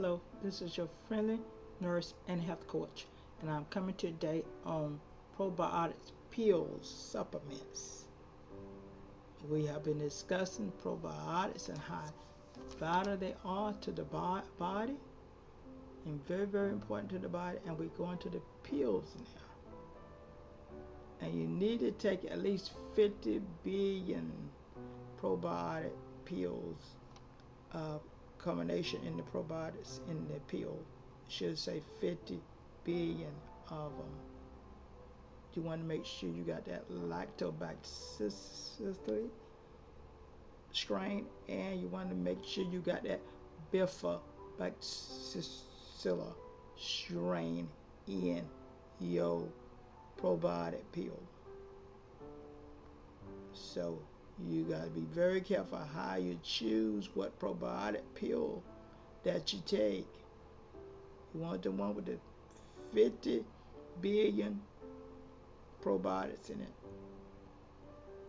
Hello, this is your friendly nurse and health coach, and I'm coming today on probiotics pills supplements. We have been discussing probiotics and how vital they are to the body and very, very important to the body, and we're going to the pills now. And you need to take at least 50 billion probiotic pills combination in the probiotics in the pill. Should say 50 billion of them. You want to make sure you got that lactobacillus strain, and you want to make sure you got that bifidobacillus strain in your probiotic pill. So you got to be very careful how you choose what probiotic pill that you take. You want the one with the 50 billion probiotics in it.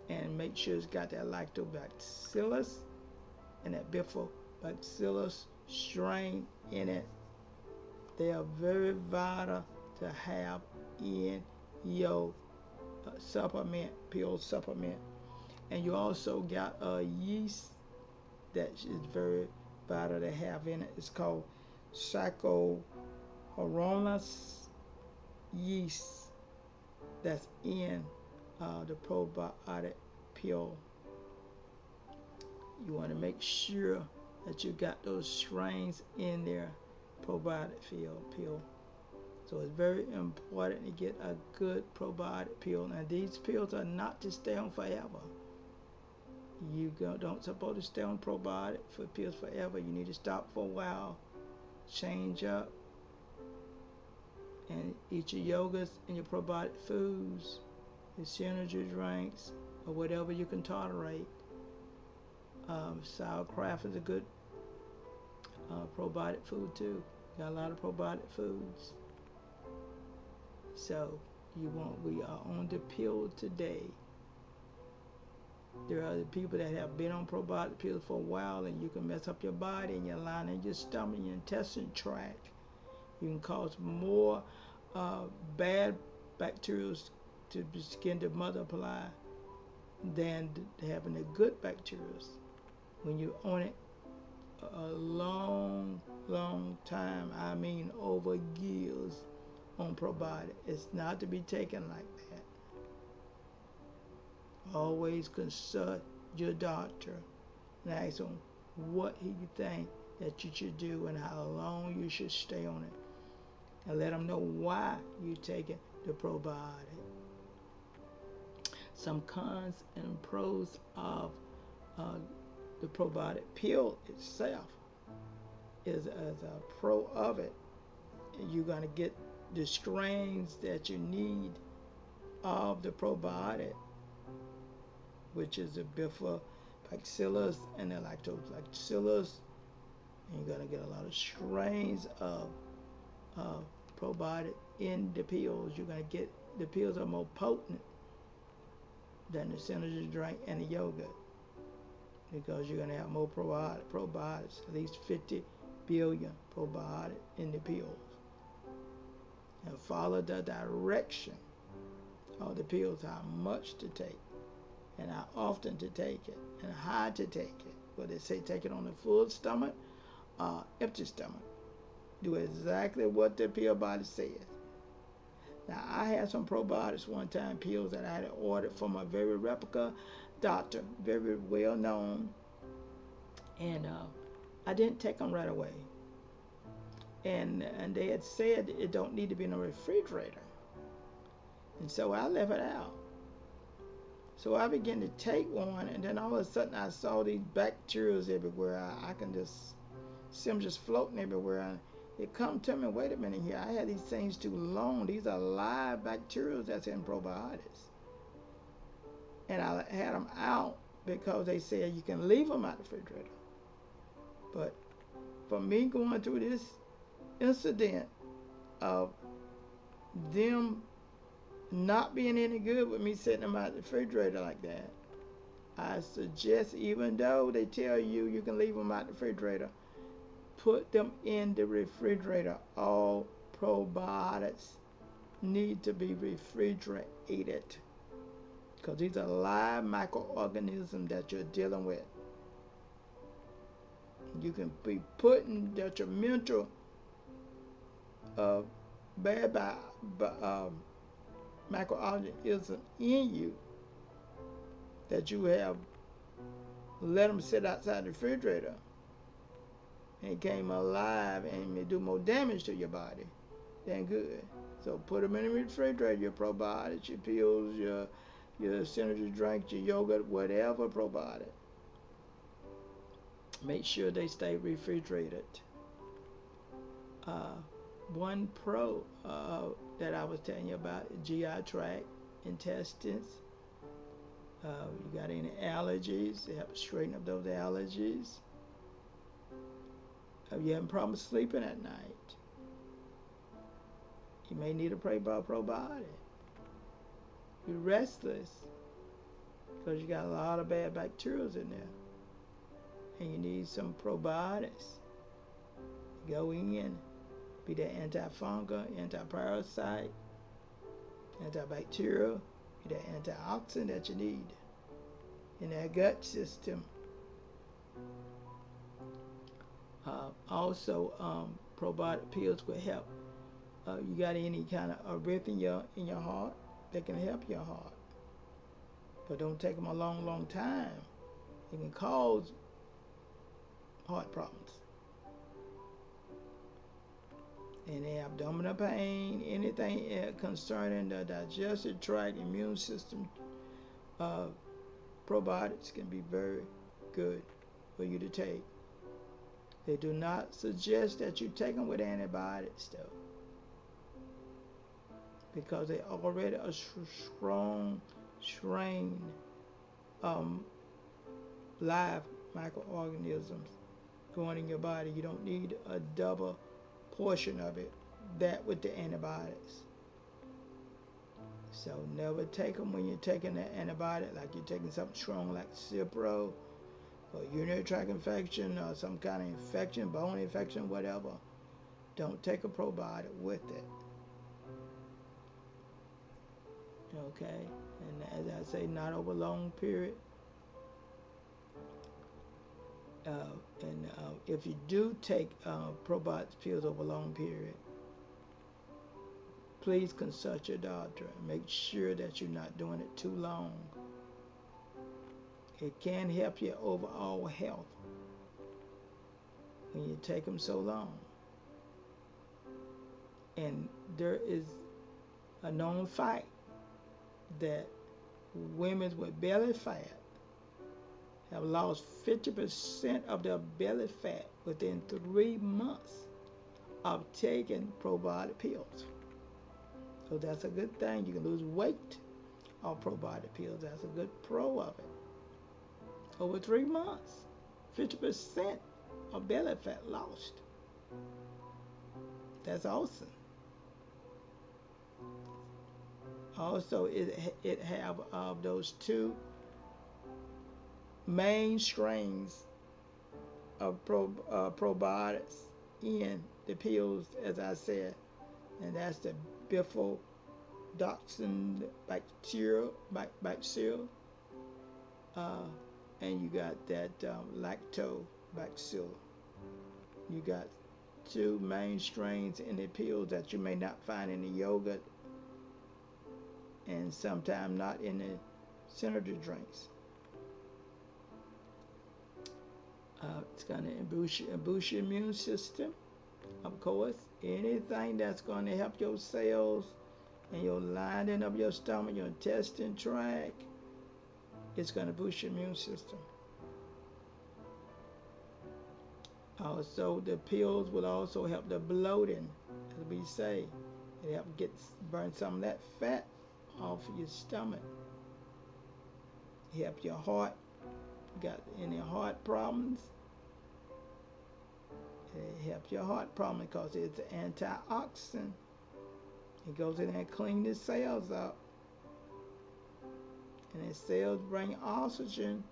And make sure it's got that lactobacillus and that bifidobacillus strain in it. They are very vital to have in your pill supplement. And you also got a yeast that is very vital to have in it. It's called Saccharomyces yeast that's in the probiotic pill. You want to make sure that you got those strains in their probiotic pill. So it's very important to get a good probiotic pill. Now these pills are not to stay on forever. You don't supposed to stay on probiotic for pills forever. You need to stop for a while, change up, and eat your yogurts and your probiotic foods, your synergy drinks, or whatever you can tolerate. Sauerkraut is a good probiotic food too. Got a lot of probiotic foods. So we are on the pill today. There are people that have been on probiotic pills for a while, and you can mess up your body and your lining, your stomach, your intestine tract. You can cause more bad bacteria to begin to multiply than having the good bacteria. When you're on it a long, long time, I mean over years on probiotic, it's not to be taken like that. Always consult your doctor and ask him what he think that you should do and how long you should stay on it, and let him know why you're taking the probiotic. Some cons and pros of the probiotic pill itself is, as a pro of it, you're going to get the strains that you need of the probiotic, which is the bifidobacillus and the lactobacillus. And you're going to get a lot of strains of probiotic in the pills. You're going to get, the pills are more potent than the synergy drink and the yogurt, because you're going to have more probiotics, at least 50 billion probiotic in the pills. And follow the direction of the pills, how much to take and how often to take it and how to take it. Whether they say take it on a full stomach or empty stomach. Do exactly what the pill body says. Now, I had some probiotics one time, pills that I had ordered from a very reputable doctor, very well known, and I didn't take them right away. And they had said it don't need to be in a refrigerator, and so I left it out. So I began to take one, and then all of a sudden I saw these bacteria everywhere. I can just see them just floating everywhere. And it come to me, wait a minute here, I had these things too long. These are live bacteria that's in probiotics. And I had them out because they said you can leave them out the refrigerator. But for me going through this incident of them not being any good with me setting them out the refrigerator like that, I suggest, even though they tell you you can leave them out the refrigerator put them in the refrigerator. All probiotics need to be refrigerated because these are live microorganisms that you're dealing with. You can be putting detrimental bad microorganisms in you that you have let them sit outside the refrigerator and came alive and may do more damage to your body than good. So put them in the refrigerator, your probiotics, your pills, your synergy drinks, your yogurt, whatever probiotic. Make sure they stay refrigerated. One pro that I was telling you about, GI tract, intestines. You got any allergies? They help straighten up those allergies. If you're having problems sleeping at night, you may need a probiotic. You're restless because you got a lot of bad bacteria in there, and you need some probiotics. Go in, be that antifungal, antiparasite, antibacterial, be that antioxidant that you need in that gut system. Also, probiotic pills will help. You got any kind of arrhythmia in your heart, they can help your heart. But don't take them a long time. It can cause heart problems. Any abdominal pain, anything concerning the digestive tract, immune system, probiotics can be very good for you to take. They do not suggest that you take them with antibiotics, though, because they already a strong strain live microorganisms going in your body. You don't need a double portion of it, that with the antibiotics. So never take them when you're taking an antibiotic, like you're taking something strong like Cipro, or urinary tract infection, or some kind of infection, bone infection, whatever. Don't take a probiotic with it. Okay, and as I say, not over a long period. If you do take probiotic pills over a long period, please consult your doctor and make sure that you're not doing it too long. It can help your overall health when you take them so long. And there is a known fact that women with belly fat have lost 50% of their belly fat within 3 months of taking probiotic pills. So that's a good thing. You can lose weight on probiotic pills. That's a good pro of it. Over 3 months, 50% of belly fat lost. That's awesome. Also, it have those two main strains of probiotics in the pills, as I said, and that's the bifidobacterial bacteria, and you got that lactobacillus. You got two main strains in the pills that you may not find in the yogurt, and sometimes not in the synergy drinks. It's going to boost your immune system, of course. Anything that's going to help your cells and your lining of your stomach, your intestine tract, it's going to boost your immune system. Also, the pills will also help the bloating, as we say. It helps burn some of that fat off of your stomach. Help your heart. Got any heart problems? It helps your heart problem because it's an antioxidant. It goes in there and cleans the cells up. And the cells bring oxygen.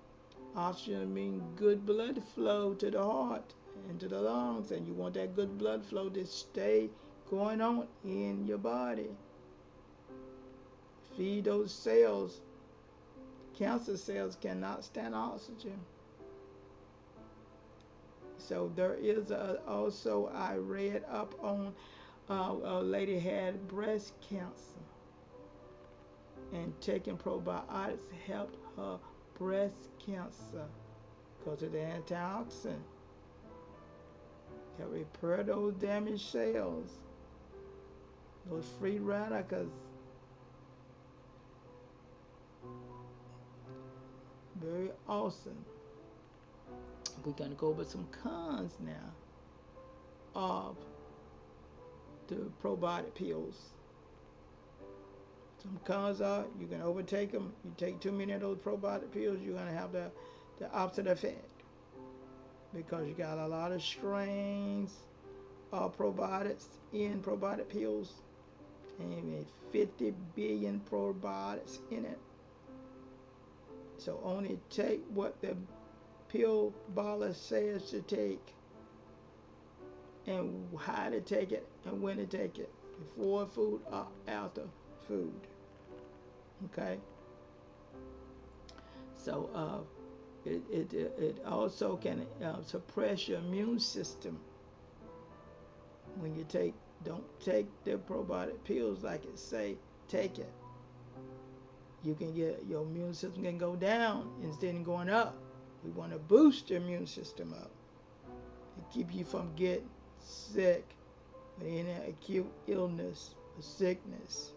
Oxygen means good blood flow to the heart into the lungs, and you want that good blood flow to stay going on in your body. Feed those cells. Cancer cells cannot stand oxygen. So there is also, I read up on a lady had breast cancer, and taking probiotics helped her breast cancer because of the antioxidant. Can repair those damaged cells, those free radicals. Very awesome. We're going to go over some cons now of the probiotic pills. Some cons are you can overtake them. You take too many of those probiotic pills, you're going to have the opposite effect, because you got a lot of strains of probiotics in probiotic pills, and 50 billion probiotics in it. So only take what the pill bottler says to take, and how to take it, and when to take it, before food or after food. Okay. So it also can suppress your immune system when you don't take the probiotic pills like it say take it. You can get your immune system can go down instead of going up. We want to boost your immune system up to keep you from getting sick with any acute illness or sickness.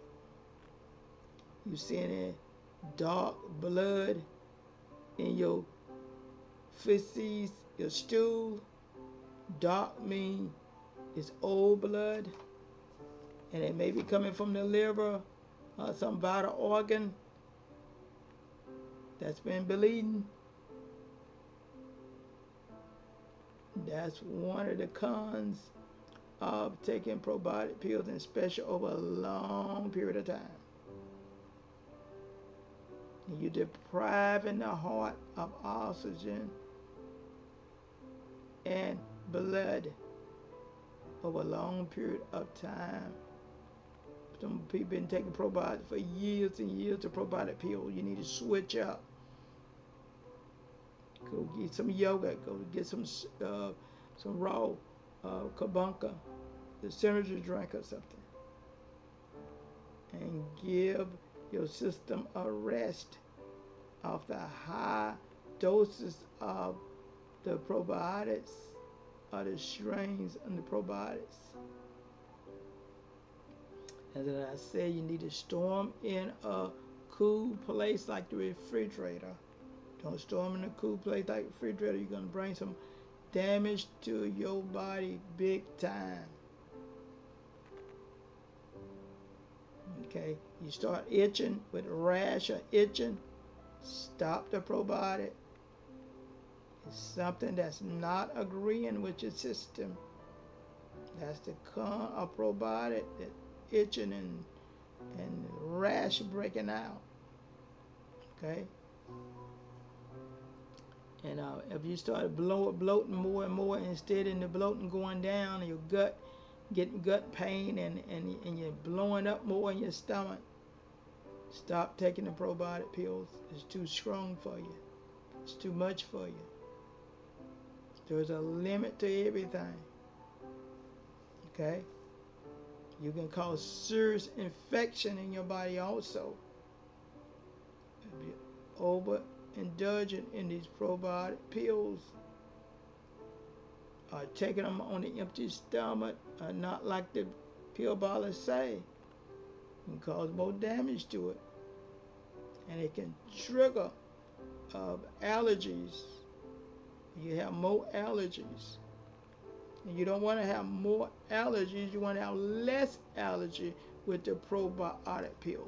You see any dark blood in your feces, your stool? Dark mean it's old blood, and it may be coming from the liver or some vital organ that's been bleeding. That's one of the cons of taking probiotic pills, and especially over a long period of time. You're depriving the heart of oxygen and blood over a long period of time. Some people been taking probiotics for years and years of probiotic pills. You need to switch up. Go get some yogurt. Go get some raw kabunka, the synergy drink or something, and give your system a rest off the high doses of the probiotics or the strains and the probiotics. As I said, you need to store them in a cool place like the refrigerator. Don't store them in a cool place like the refrigerator. You're going to bring some damage to your body big time. Okay, you start itching with a rash or itching, stop the probiotic. It's something that's not agreeing with your system. That's the con of probiotic, that itching and rash breaking out. Okay. And if you start bloating more and more, instead of the bloating going down, and your gut getting gut pain, and you're blowing up more in your stomach, stop taking the probiotic pills. It's too strong for you. It's too much for you. There's a limit to everything. Okay? You can cause serious infection in your body also if you're overindulgent in these probiotic pills, or taking them on an empty stomach, or not like the pill bottlers say. It can cause more damage to it, and it can trigger allergies. You have more allergies, and you don't want to have more allergies. You want to have less allergy with the probiotic pill.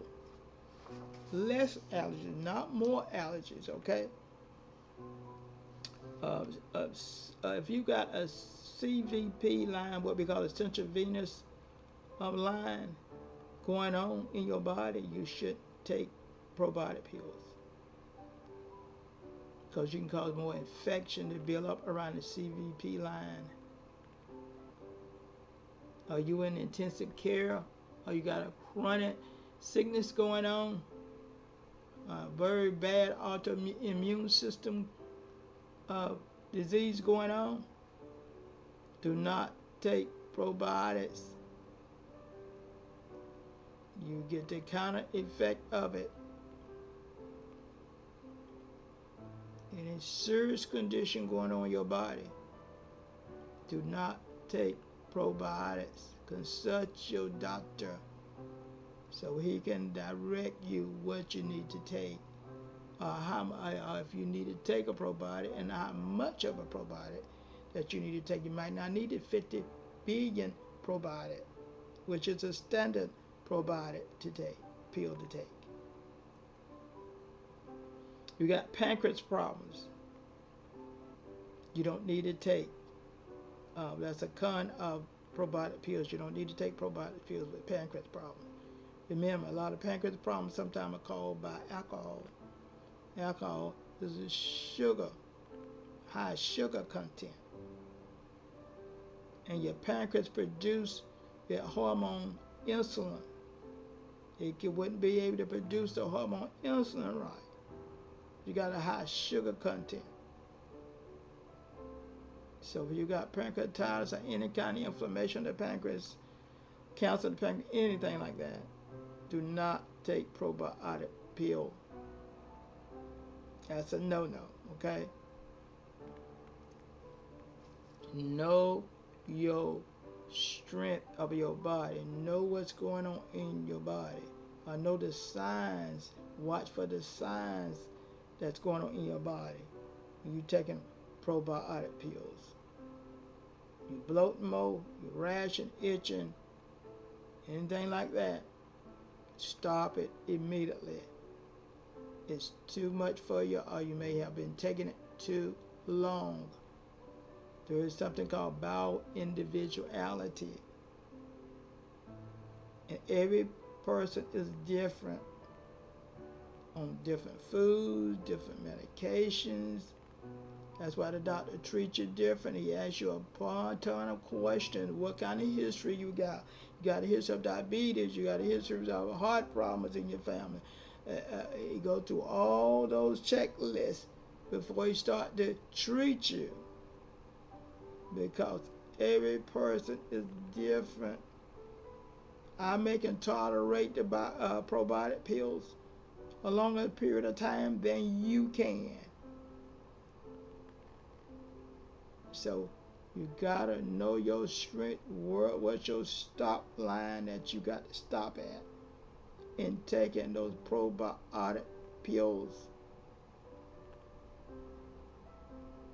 Less allergies, not more allergies. Okay. If you got a CVP line, what we call a central venous line going on in your body, you should take probiotic pills. because you can cause more infection to build up around the CVP line. Are you in intensive care? Or you got a chronic sickness going on? Very bad autoimmune system disease going on? Do not take probiotics. You get the counter effect of it. Any serious condition going on in your body, do not take probiotics. Consult your doctor so he can direct you what you need to take, if you need to take a probiotic, and how much of a probiotic that you need to take. You might not need a 50 billion probiotic, which is a standard probiotic to take, pill to take. You got pancreas problems. You don't need to take. That's a con of probiotic pills. You don't need to take probiotic pills with pancreas problems. Remember, a lot of pancreas problems sometimes are caused by alcohol. Alcohol is a sugar, high sugar content. And your pancreas produce your hormone insulin. It wouldn't be able to produce the hormone insulin right. You got a high sugar content. So if you got pancreatitis or any kind of inflammation of the pancreas, cancer of the pancreas, anything like that, do not take probiotic pill. That's a no-no, okay? Know your strength of your body. Know what's going on in your body. Know the signs. Watch for the signs that's going on in your body when you're taking probiotic pills. You bloating more, you rashing, itching, anything like that, stop it immediately. It's too much for you, or you may have been taking it too long. There is something called bowel individuality. And every person is different on different foods, different medications. That's why the doctor treats you different. He asks you a ton of questions. What kind of history you got? You got a history of diabetes. You got a history of heart problems in your family. He go through all those checklists before he start to treat you. Because every person is different. I can tolerate the probiotic pills a longer period of time than you can. So you gotta know your strength, what's your stop line that you got to stop at in taking those probiotic pills.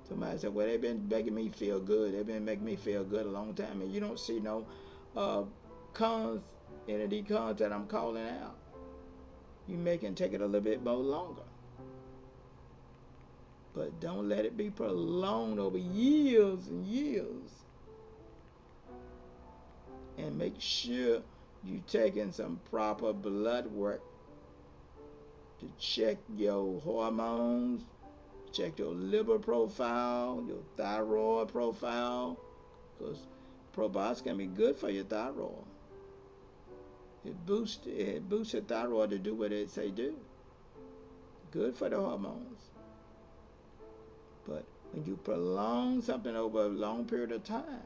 Somebody said, well, they've been making me feel good. They've been making me feel good a long time, and you don't see no cons, any of these cons that I'm calling out. You can take it a little bit more longer. But don't let it be prolonged over years and years. And make sure you're taking some proper blood work to check your hormones, check your liver profile, your thyroid profile, because probiotics can be good for your thyroid. It boosts your thyroid to do what it say do. Good for the hormones. But when you prolong something over a long period of time,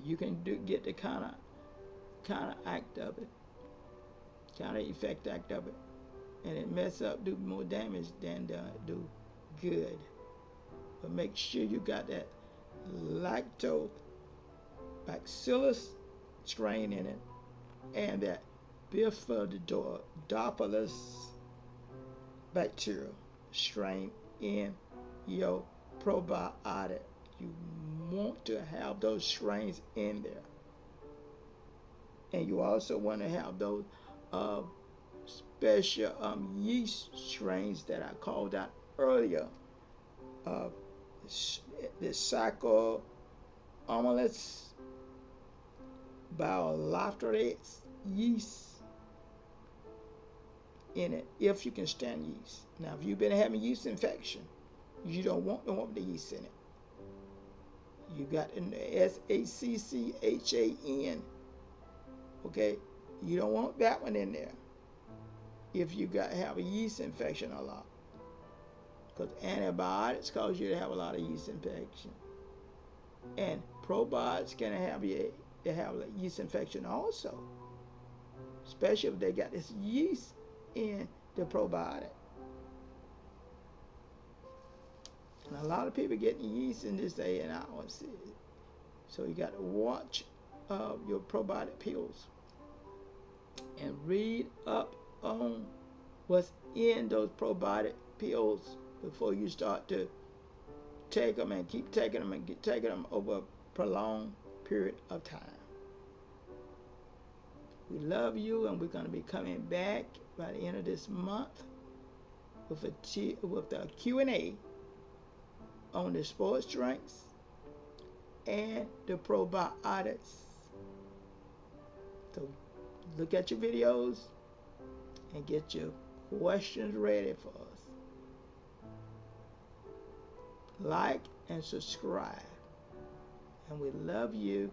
you can get the counter act of it, counter effect act of it, and it mess up, do more damage than do good. But make sure you got that lactobacillus strain in it, and that bifidobacillus bacteria strain in your probiotic. You want to have those strains in there. And you also want to have those special yeast strains that I called out earlier. The Saccharomyces boulardii yeast. in it if you can stand yeast. Now, if you've been having yeast infection, you don't want the yeast in it. You got in the SACCHAN. Okay, you don't want that one in there if you have a yeast infection a lot, because antibiotics cause you to have a lot of yeast infection, and probiotics can have you to have a yeast infection also, especially if they got this yeast in the probiotic. And a lot of people getting yeast in this day and hour. So you got to watch your probiotic pills and read up on what's in those probiotic pills before you start to take them and keep taking them and taking them over a prolonged period of time. We love you, and we're going to be coming back by the end of this month with a Q&A on the sports drinks and the probiotics. So look at your videos and get your questions ready for us. Like and subscribe. And we love you.